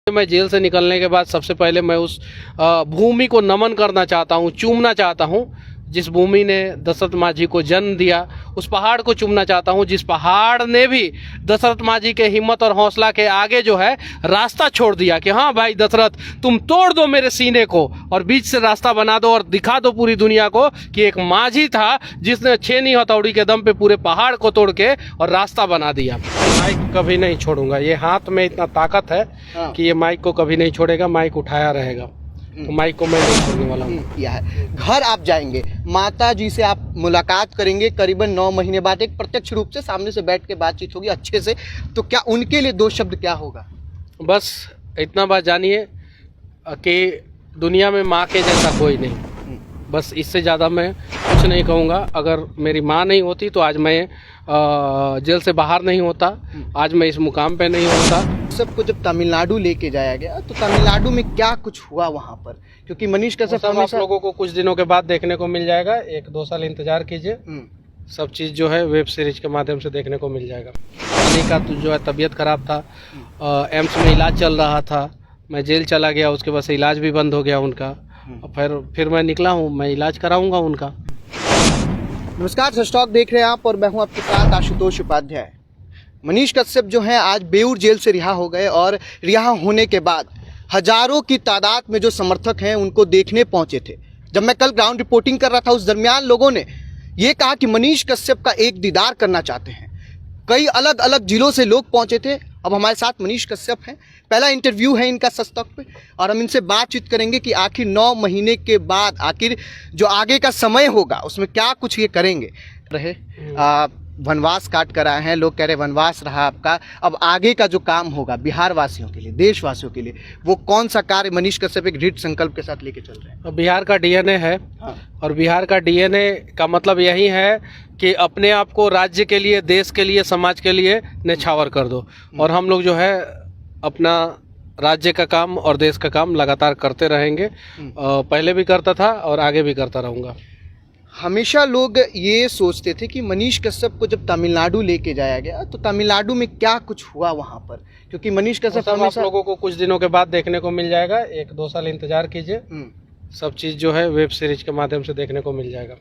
मैं जेल से निकलने के बाद सबसे पहले मैं उस भूमि को नमन करना चाहता हूँ, चूमना चाहता हूँ जिस भूमि ने दशरथ मांझी को जन्म दिया। उस पहाड़ को चूमना चाहता हूँ जिस पहाड़ ने भी दशरथ मांझी के हिम्मत और हौसला के आगे जो है रास्ता छोड़ दिया कि हाँ भाई दशरथ, तुम तोड़ दो मेरे सीने को और बीच से रास्ता बना दो और दिखा दो पूरी दुनिया को कि एक मांझी था जिसने छेनी हथौड़ी के दम पे पूरे पहाड़ को तोड़ के और रास्ता बना दिया। माइक कभी नहीं छोड़ूंगा, ये हाथ में इतना ताकत है कि ये माइक को कभी नहीं छोड़ेगा, माइक उठाया रहेगा, तो माइक को मैं नहीं छोड़ने वाला हूँ। किया है। घर आप जाएंगे, माता जी से आप मुलाकात करेंगे करीबन 9 महीने बाद, एक प्रत्यक्ष रूप से सामने से बैठ के बातचीत होगी अच्छे से, तो क्या उनके लिए 2 शब्द क्या होगा? बस इतना बात जानिए कि दुनिया में माँ के जैसा कोई नहीं, बस इससे ज़्यादा मैं कुछ नहीं कहूँगा। अगर मेरी माँ नहीं होती तो आज मैं जेल से बाहर नहीं होता, आज मैं इस मुकाम पे नहीं होता। सबको जब तमिलनाडु लेके जाया गया तो तमिलनाडु में क्या कुछ हुआ वहाँ पर? क्योंकि मनीष कश्यप आप लोगों को कुछ दिनों के बाद देखने को मिल जाएगा, 1-2 साल इंतजार कीजिए, सब चीज़ जो है वेब सीरीज के माध्यम से देखने को मिल जाएगा। अली का तो जो है तबीयत खराब था, एम्स में इलाज चल रहा था, मैं जेल चला गया, उसके बाद से इलाज भी बंद हो गया उनका, फिर मैं निकला हूँ, मैं इलाज कराऊंगा उनका। नमस्कार, सस्टॉक देख रहे हैं आप और मैं हूँ आपके साथ आशुतोष उपाध्याय। मनीष कश्यप जो हैं आज बेऊर जेल से रिहा हो गए और रिहा होने के बाद हजारों की तादाद में जो समर्थक हैं उनको देखने पहुंचे थे। जब मैं कल ग्राउंड रिपोर्टिंग कर रहा था उस दरमियान लोगों ने ये कहा कि मनीष कश्यप का एक दीदार करना चाहते हैं। कई अलग अलग जिलों से लोग पहुंचे थे। अब हमारे साथ मनीष कश्यप हैं, पहला इंटरव्यू है इनका सस्टॉक पे और हम इनसे बातचीत करेंगे कि आखिर 9 महीने के बाद आखिर जो आगे का समय होगा उसमें क्या कुछ ये करेंगे। रहे वनवास काट कर आए हैं, लोग कह रहे वनवास रहा आपका, अब आगे का जो काम होगा बिहार वासियों के लिए, देशवासियों के लिए, वो कौन सा कार्य मनीष कश्यप एक दृढ़ संकल्प के साथ लेके चल रहे हैं? बिहार का डीएनए है और बिहार का डीएनए का मतलब यही है कि अपने आप को राज्य के लिए, देश के लिए, समाज के लिए न्यौछावर कर दो। और हम लोग जो है अपना राज्य का काम और देश का काम लगातार करते रहेंगे, पहले भी करता था और आगे भी करता रहूँगा। हमेशा लोग ये सोचते थे कि मनीष कश्यप को जब तमिलनाडु लेके जाया गया तो तमिलनाडु में क्या कुछ हुआ वहाँ पर, क्योंकि मनीष कश्यप आप लोगों को कुछ दिनों के बाद देखने को मिल जाएगा, 1-2 साल इंतजार कीजिए, सब चीज़ जो है वेब सीरीज के माध्यम से देखने को मिल जाएगा।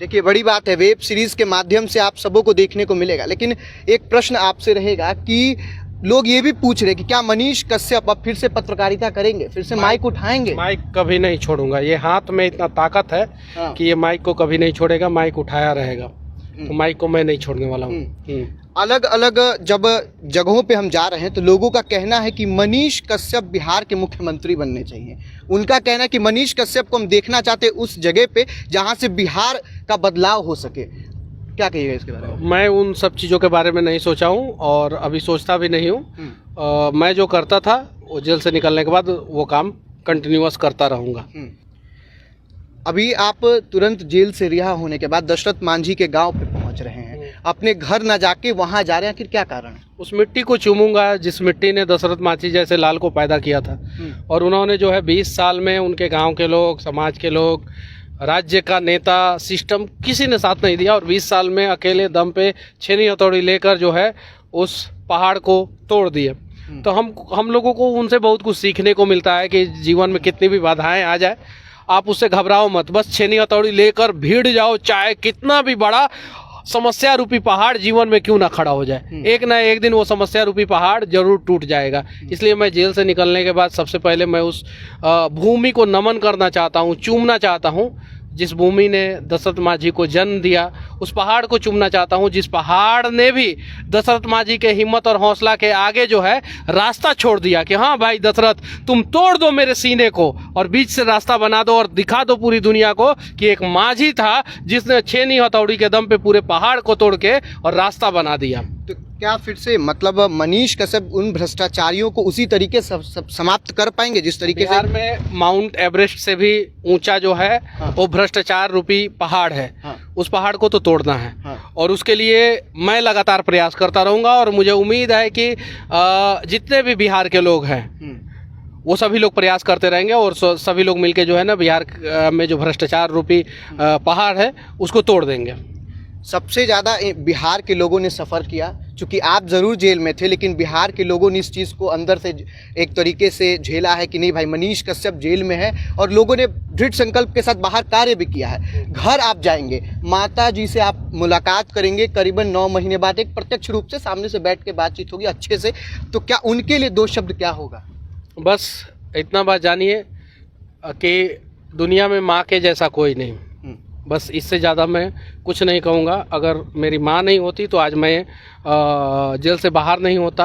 देखिए बड़ी बात है, वेब सीरीज के माध्यम से आप सबों को देखने को मिलेगा, लेकिन एक प्रश्न आपसे रहेगा कि लोग ये भी पूछ रहे कि क्या मनीष कश्यप अब फिर से पत्रकारिता करेंगे, फिर से माइक उठाएंगे? माइक कभी नहीं छोड़ूंगा, ये हाथ में इतना ताकत है कि ये माइक को कभी नहीं छोड़ेगा, माइक उठाया रहेगा, तो माइक को मैं नहीं छोड़ने वाला हूँ। अलग अलग जब जगहों पे हम जा रहे हैं तो लोगों का कहना है कि मनीष कश्यप बिहार के मुख्यमंत्री बनने चाहिए। उनका कहना है कि मनीष कश्यप को हम देखना चाहते हैं उस जगह पे जहाँ से बिहार का बदलाव हो सके। क्या कहिएगा इसके बारे में? मैं उन सब चीज़ों के बारे में नहीं सोचा हूँ और अभी सोचता भी नहीं हूँ। मैं जो करता था वो जेल से निकलने के बाद वो काम कंटिन्यूअस करता रहूँगा। अभी आप तुरंत जेल से रिहा होने के बाद दशरथ मांझी के गांव पे पहुंच रहे हैं, अपने घर न जाके वहां जा रहे हैं, आखिर क्या कारण है? उस मिट्टी को चूमूंगा जिस मिट्टी ने दशरथ मांझी जैसे लाल को पैदा किया था और उन्होंने जो है 20 साल में उनके गाँव के लोग, समाज के लोग, राज्य का नेता, सिस्टम किसी ने साथ नहीं दिया और 20 साल में अकेले दम पे छेनी हथौड़ी लेकर जो है उस पहाड़ को तोड़ दिए। तो हम लोगों को उनसे बहुत कुछ सीखने को मिलता है कि जीवन में कितनी भी बाधाएं आ जाए आप उससे घबराओ मत, बस छेनी हथौड़ी लेकर भीड़ जाओ, चाहे कितना भी बड़ा समस्या रूपी पहाड़ जीवन में क्यों ना खड़ा हो जाए, एक ना एक दिन वो समस्या रूपी पहाड़ जरूर टूट जाएगा। इसलिए मैं जेल से निकलने के बाद सबसे पहले मैं उस भूमि को नमन करना चाहता हूँ, चूमना चाहता हूँ जिस भूमि ने दशरथ मांझी को जन्म दिया। उस पहाड़ को चूमना चाहता हूँ जिस पहाड़ ने भी दशरथ मांझी के हिम्मत और हौसला के आगे जो है रास्ता छोड़ दिया कि हाँ भाई दशरथ, तुम तोड़ दो मेरे सीने को और बीच से रास्ता बना दो और दिखा दो पूरी दुनिया को कि एक मांझी था जिसने छेनी हथौड़ी के दम पे पूरे पहाड़ को तोड़ के और रास्ता बना दिया। तो क्या फिर से मतलब मनीष कश्यप उन भ्रष्टाचारियों को उसी तरीके से समाप्त कर पाएंगे जिस तरीके से? बिहार में माउंट एवरेस्ट से भी ऊंचा जो है वो भ्रष्टाचार रूपी पहाड़ है। उस पहाड़ को तो तोड़ना है और उसके लिए मैं लगातार प्रयास करता रहूंगा और मुझे उम्मीद है कि जितने भी बिहार के लोग हैं वो सभी लोग प्रयास करते रहेंगे और सभी लोग मिलके जो है ना बिहार में जो भ्रष्टाचार रूपी पहाड़ है उसको तोड़ देंगे। सबसे ज़्यादा बिहार के लोगों ने सफ़र किया, चूँकि आप ज़रूर जेल में थे, लेकिन बिहार के लोगों ने इस चीज़ को अंदर से एक तरीके से झेला है कि नहीं भाई मनीष कश्यप जेल में है, और लोगों ने दृढ़ संकल्प के साथ बाहर कार्य भी किया है। घर आप जाएंगे, माता जी से आप मुलाकात करेंगे करीबन 9 महीने बाद, एक प्रत्यक्ष रूप से सामने से बैठ के बातचीत होगी अच्छे से, तो क्या उनके लिए 2 शब्द क्या होगा? बस इतना बात जानिए कि दुनिया में माँ के जैसा कोई नहीं, बस इससे ज़्यादा मैं कुछ नहीं कहूँगा। अगर मेरी माँ नहीं होती तो आज मैं जेल से बाहर नहीं होता,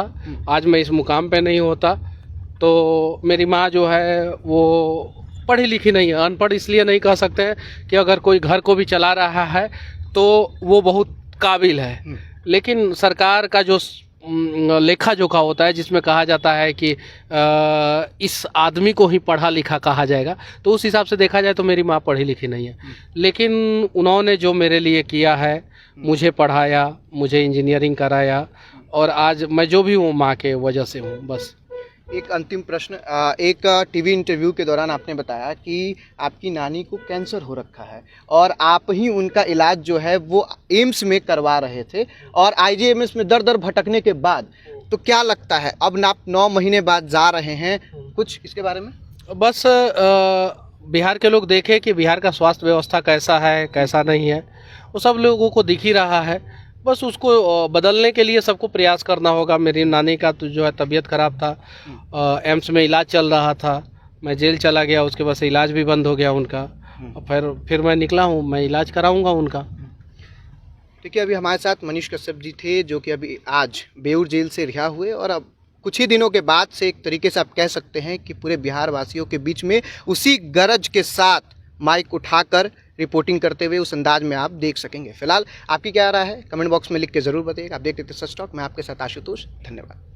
आज मैं इस मुकाम पे नहीं होता। तो मेरी माँ जो है वो पढ़ी लिखी नहीं है, अनपढ़ इसलिए नहीं कह सकते हैं कि अगर कोई घर को भी चला रहा है तो वो बहुत काबिल है, लेकिन सरकार का जो लेखा जोखा होता है जिसमें कहा जाता है कि इस आदमी को ही पढ़ा लिखा कहा जाएगा, तो उस हिसाब से देखा जाए तो मेरी माँ पढ़ी लिखी नहीं है, लेकिन उन्होंने जो मेरे लिए किया है, मुझे पढ़ाया, मुझे इंजीनियरिंग कराया, और आज मैं जो भी हूँ माँ के वजह से हूँ। बस एक अंतिम प्रश्न, एक टीवी इंटरव्यू के दौरान आपने बताया कि आपकी नानी को कैंसर हो रखा है और आप ही उनका इलाज जो है वो एम्स में करवा रहे थे, और आईजीएमएस में दर दर भटकने के बाद, तो क्या लगता है अब आप 9 महीने बाद जा रहे हैं, कुछ इसके बारे में? बस बिहार के लोग देखें कि बिहार का स्वास्थ्य व्यवस्था कैसा है कैसा नहीं है, वो सब लोगों को दिख ही रहा है। बस उसको बदलने के लिए सबको प्रयास करना होगा। मेरी नानी का तो जो है तबीयत ख़राब था, एम्स में इलाज चल रहा था, मैं जेल चला गया, उसके बाद से इलाज भी बंद हो गया उनका, और फिर मैं निकला हूँ, मैं इलाज कराऊंगा उनका। देखिए, अभी हमारे साथ मनीष कश्यप जी थे, जो कि अभी आज बेऊर जेल से रिहा हुए, और अब कुछ ही दिनों के बाद से एक तरीके से आप कह सकते हैं कि पूरे बिहार वासियों के बीच में उसी गरज के साथ माइक उठाकर रिपोर्टिंग करते हुए उस अंदाज में आप देख सकेंगे। फिलहाल आपकी क्या राय है कमेंट बॉक्स में लिख के ज़रूर बताइएगा। आप देखते थे सच टॉक, मैं आपके साथ आशुतोष, धन्यवाद।